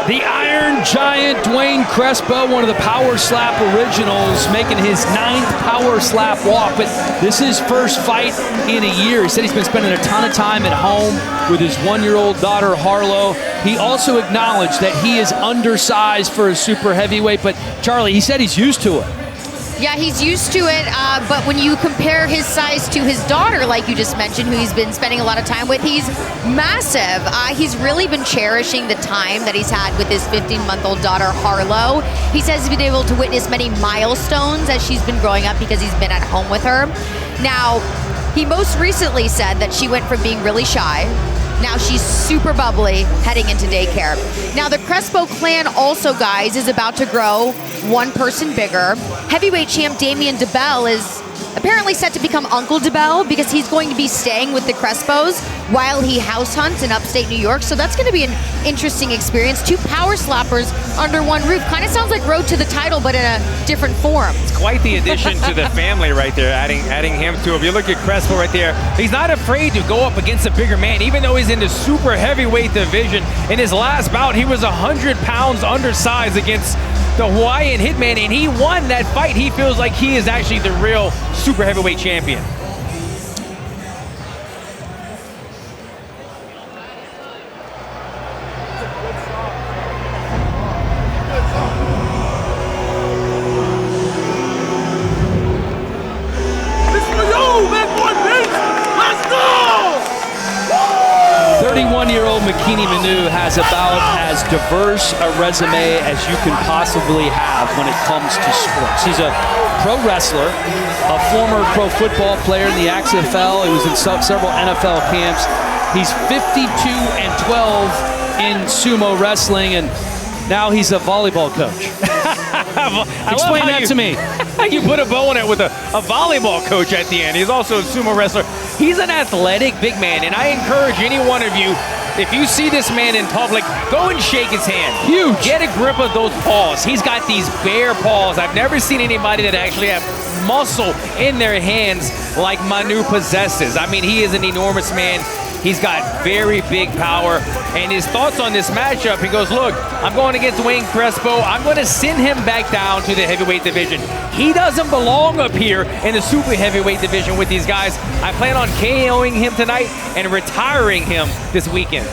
The Iron Giant Duane Crespo, one of the Power Slap originals, making his 9th Power Slap walk. But this is his first fight in a year. He said he's been spending a ton of time at home with his 1-year-old daughter, Harlow. He also acknowledged that he is undersized for a super heavyweight. But, Charlie, he said he's used to it. Yeah, he's used to it, but when you compare his size to his daughter, like you just mentioned, who he's been spending a lot of time with, he's massive. He's really been cherishing the time that he's had with his 15-month-old daughter, Harlow. He says he's been able to witness many milestones as she's been growing up because he's been at home with her. Now, he most recently said that she went from being really shy. Now she's super bubbly heading into daycare. Now the Crespo clan also, guys, is about to grow one person bigger. Heavyweight champ Damian DeBell is apparently set to become Uncle DeBell because he's going to be staying with the Crespos while he house hunts in upstate New York. So that's going to be an interesting experience. 2 power slappers under one roof. Kind of sounds like Road to the Title, but in a different form. It's quite the addition to the family right there, adding him to it. If you look at Crespo right there, he's not afraid to go up against a bigger man, even though he's in the super heavyweight division. In his last bout, he was 100 pounds undersized against the Hawaiian Hitman, and he won that fight. He feels like he is actually the real super heavyweight champion. Let's go! 31-year-old Makini Manu has about as diverse a resume as you can possibly have when it comes to sports. He's a pro wrestler, a former pro football player in the XFL. He was in several NFL camps. He's 52-12 in sumo wrestling, and now he's a volleyball coach. Explain that to me. You put a bow on it with a volleyball coach at the end. He's also a sumo wrestler. He's an athletic big man, and I encourage any one of you, if you see this man in public, go and shake his hand. Huge. Get a grip of those paws. He's got these bare paws. I've never seen anybody that actually have muscle in their hands like Manu possesses. I mean, he is an enormous man. He's got very big power. And his thoughts on this matchup, he goes, look, I'm going against Duane Crespo. I'm going to send him back down to the heavyweight division. He doesn't belong up here in the super heavyweight division with these guys. I plan on KOing him tonight and retiring him this weekend.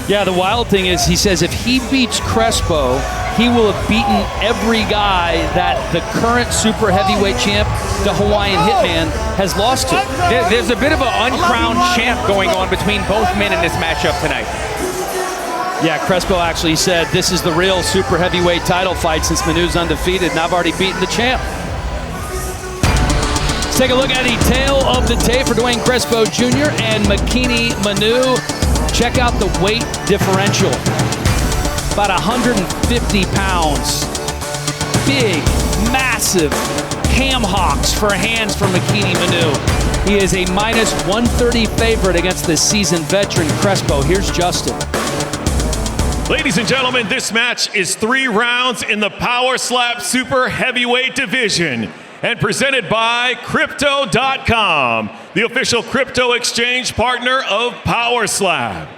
Yeah, the wild thing is, he says if he beats Crespo, he will have beaten every guy that the current super heavyweight champ, the Hawaiian Hitman, has lost to. There's a bit of an uncrowned champ going on between both men in this matchup tonight. Yeah, Crespo actually said this is the real super heavyweight title fight since Manu's undefeated, and I've already beaten the champ. Let's take a look at the tail of the tape for Duane Crespo Jr. and Makini Manu. Check out the weight differential. About 150 pounds. Big, massive ham hocks for hands for Makini Manu. He is a minus 130 favorite against the seasoned veteran Crespo. Here's Justin. Ladies and gentlemen, this match is 3 rounds in the Power Slap Super Heavyweight Division and presented by Crypto.com, the official crypto exchange partner of Power Slap.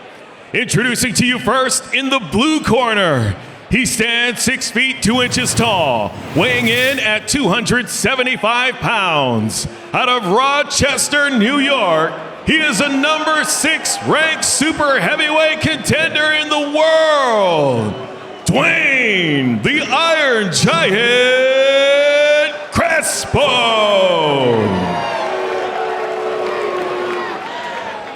Introducing to you first in the blue corner, he stands 6 feet 2 inches tall, weighing in at 275 pounds. Out of Rochester, New York, he is a number 6 ranked super heavyweight contender in the world, Duane, the Iron Giant Crespo.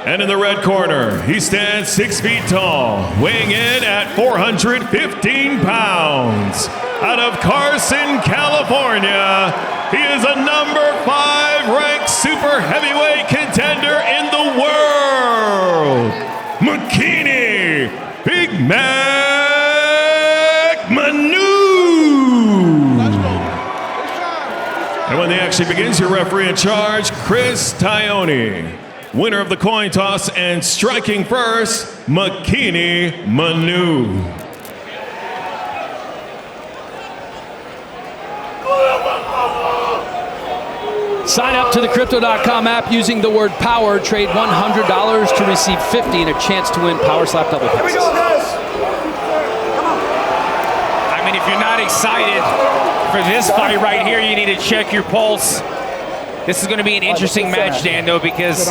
And in the red corner, he stands 6 feet tall, weighing in at 415 pounds. Out of Carson, California, he is a number 5 ranked super heavyweight contender in the world, Makini Big Mac Manu. And when the action begins, your referee in charge, Chris Tione. Winner of the coin toss and striking first, Makini Manu. Sign up to the Crypto.com app using the word POWER. Trade $100 to receive $50 and a chance to win Power Slap double passes. Here we go, guys. Come on. I mean, if you're not excited for this fight right here, you need to check your pulse. This is going to be an interesting match, Dan, though, because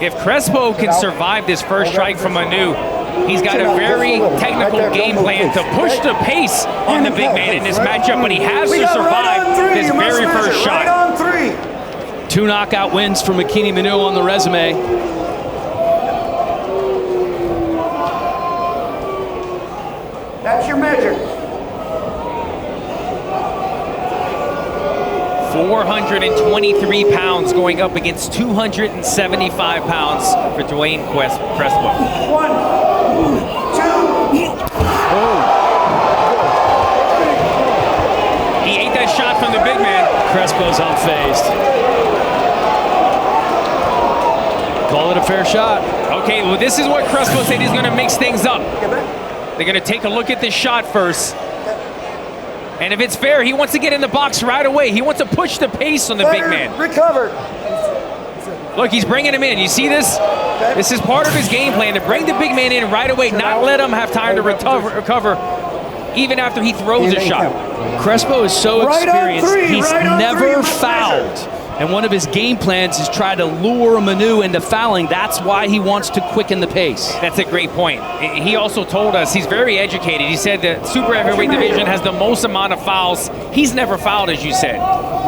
if Crespo can survive this first strike from Manu, he's got a very technical game plan to push the pace on the big man in this matchup, but he has to survive this very first shot. 2 knockout wins for Makini Manu on the resume. That's your measure. 423 pounds going up against 275 pounds for Duane Crespo. 1, 2. He ate that shot from the big man. Crespo's unfazed. Call it a fair shot. Okay, well, this is what Crespo said he's going to mix things up. They're going to take a look at this shot first. And if it's fair, he wants to get in the box right away. He wants to push the pace on the big man. Recovered. Look, he's bringing him in. You see this? This is part of his game plan, to bring the big man in right away, not let him have time to recover even after he throws a shot. Crespo is so experienced, he's never three, fouled. And one of his game plans is try to lure Manu into fouling. That's why he wants to quicken the pace. That's a great point. He also told us he's very educated. He said the super heavyweight division has the most amount of fouls. He's never fouled, as you said.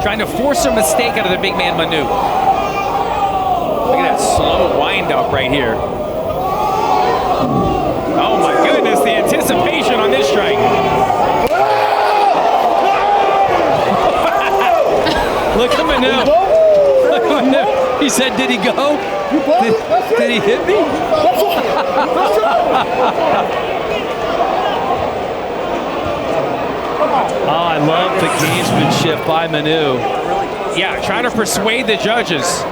Trying to force a mistake out of the big man, Manu. Look at that slow wind-up right here. Oh, my goodness, the anticipation on this strike. Look at Manu. Look at Manu. He said, did he go? Did he hit me? Oh, I love the gamesmanship by Manu. Yeah, trying to persuade the judges.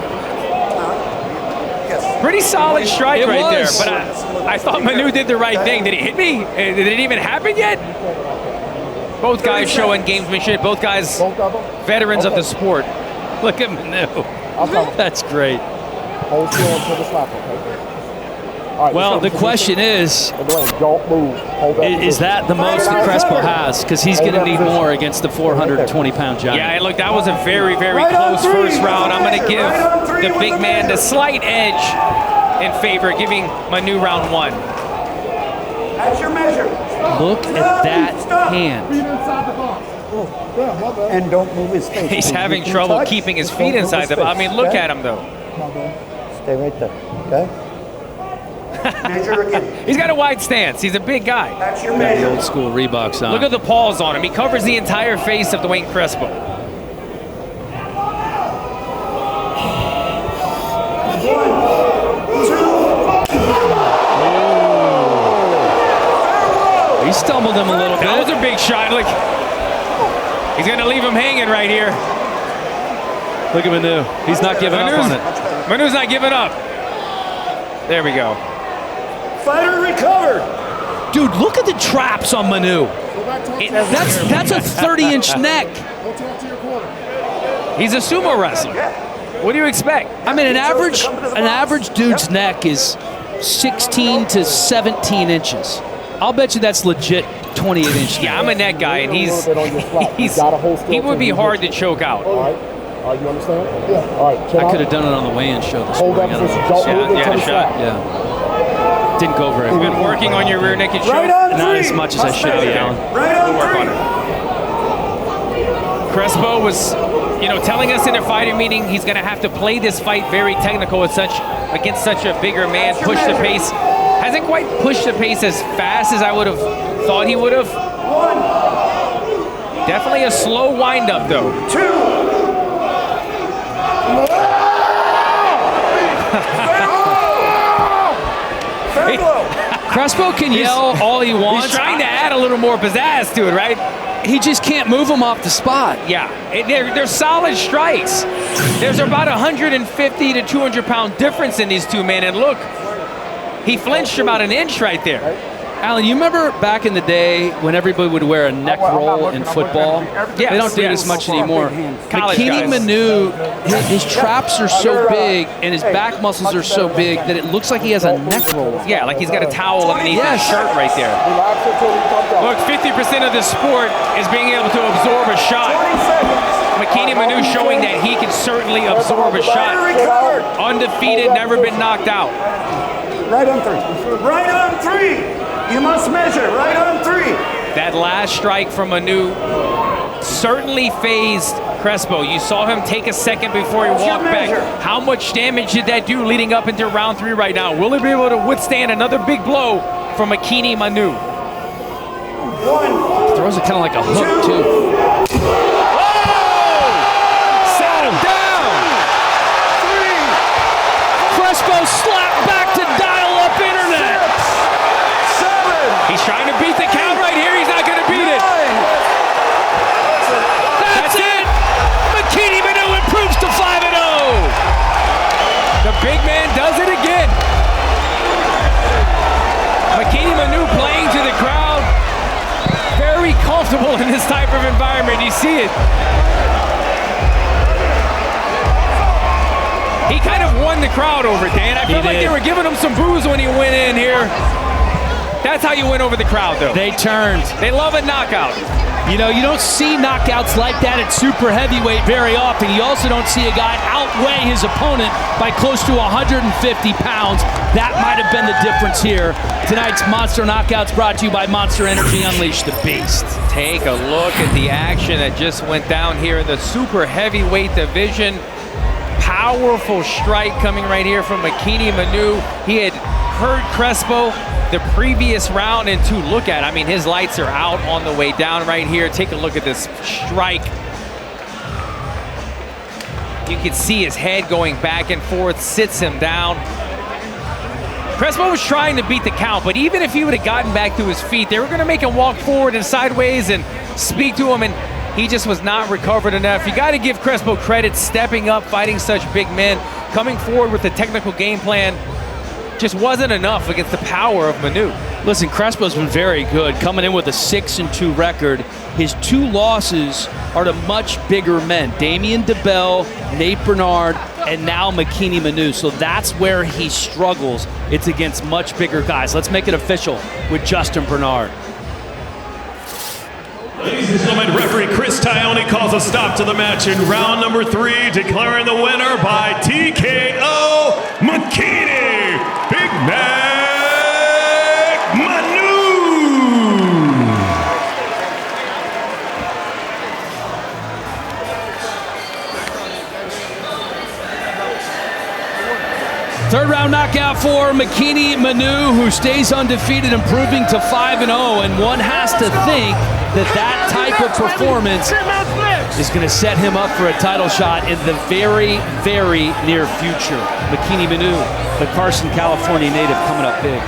Pretty solid strike right there, but I thought Manu did the right thing. Did he hit me? Did it even happen yet? Both guys showing gamesmanship. Both guys veterans of the sport. Look at Manu. That's great. Hold still until the slap, okay? All right, Well, the question is don't move. Hold that is that the most that Crespo has? Because he's going to need more against the 420-pound giant. Yeah, and look, that was a very, very close first round. I'm going to give the big man the slight edge in favor, giving Manu round 1. That's your measure. Look at that hand. And don't move his face. He's having trouble keeping his feet inside the box. I mean, look at him, though. Stay right there, okay? Measure again. He's got a wide stance. He's a big guy. That's your The measure. old school Reeboks on. Look at the paws on him. He covers the entire face of Duane Crespo. He stumbled him a little bit. That was a big shot. Look, he's going to leave him hanging right here. Look at Manu. He's not giving up on it. Manu's not giving up. There we go. Fighter recovered. Dude, look at the traps on Manu. That's a 30-inch neck. He's a sumo wrestler. What do you expect? I mean, an average dude's neck is 16 to 17 inches. I'll bet you that's legit 28-inch. Yeah, I'm a neck guy, and he would be hard to choke out. All right, you understand? Yeah. All right. I could have done it on the weigh-in show this Hold morning. that position. Don't move Yeah, until the shot. slap. Yeah. Didn't go very You've well. been working on your rear naked choke. Right on Not three. as much as I should be, Alan. Right on We'll work on three. it. Crespo was, telling us in a fighting meeting he's going to have to play this fight very technical against such a bigger man, push the pace. Hasn't quite pushed the pace as fast as I would have thought he would have. Definitely a slow wind-up, though. 2. Crespo can yell all he wants. He's trying to add a little more pizzazz to it, right? He just can't move him off the spot. Yeah, they're solid strikes. There's about 150 to 200-pound difference in these two men, and look, he flinched about an inch right there. Alan, you remember back in the day when everybody would wear a neck roll in football? Yes, They don't do yes. this much anymore. College Makini guys. Manu, his traps are so big and his back muscles are so big that it looks like he has a neck roll. Yeah, like he's got a towel underneath Yes. his shirt right there. Relax until we come down. Look, 50% of the sport is being able to absorb a shot. 20 seconds. Makini Manu showing that he can certainly absorb a shot. Recovered. Undefeated, never been knocked out. Right on 3. Right on 3. You must measure. Right on 3. That last strike from Manu certainly phased Crespo. You saw him take a second before he What's your walked back. measure? How much damage did that do leading up into round 3 right now? Will he be able to withstand another big blow from Makini Manu? 1. Throws it kind of like a hook, too. Sat him down! Crespo slapped back to dial-up internet. 7. He's trying to beat the count right here. He's not going to beat it. 9. That's it. Makini Manu improves to 5-0. The big man does it again. Makini Manu playing to the crowd. Very comfortable in this type of environment. You see it. He kind of won the crowd over, Dan. I felt like did. they were giving him some booze when he went in here. That's how you win over the crowd, though. They turned. They love a knockout. You know, you don't see knockouts like that at super heavyweight very often. You also don't see a guy outweigh his opponent by close to 150 pounds. That might have been the difference here. Tonight's Monster Knockouts brought to you by Monster Energy. Unleash the Beast. Take a look at the action that just went down here in the super heavyweight division. Powerful strike coming right here from Makini Manu. He had hurt Crespo the previous round, and to look at, I mean, his lights are out on the way down right here. Take a look at this strike. You can see his head going back and forth, sits him down. Crespo was trying to beat the count, but even if he would have gotten back to his feet, they were going to make him walk forward and sideways and speak to him, and he just was not recovered enough. You got to give Crespo credit, stepping up, fighting such big men, coming forward with the technical game plan. Just wasn't enough against the power of Manu. Listen, Crespo's been very good, coming in with a 6-2 record. His 2 losses are to much bigger men. Damian DeBell, Nate Bernard, and now Makini Manu. So that's where he struggles. It's against much bigger guys. Let's make it official with Justin Bernard. Ladies and gentlemen, referee Chris Tione calls a stop to the match in round number 3, declaring the winner by TKO, Makini Big Mac Manu. Third round knockout for Makini Manu, who stays undefeated, improving to 5-0. And one has to think that type of performance is going to set him up for a title shot in the very, very near future. Makini Manu, the Carson, California native, coming up big.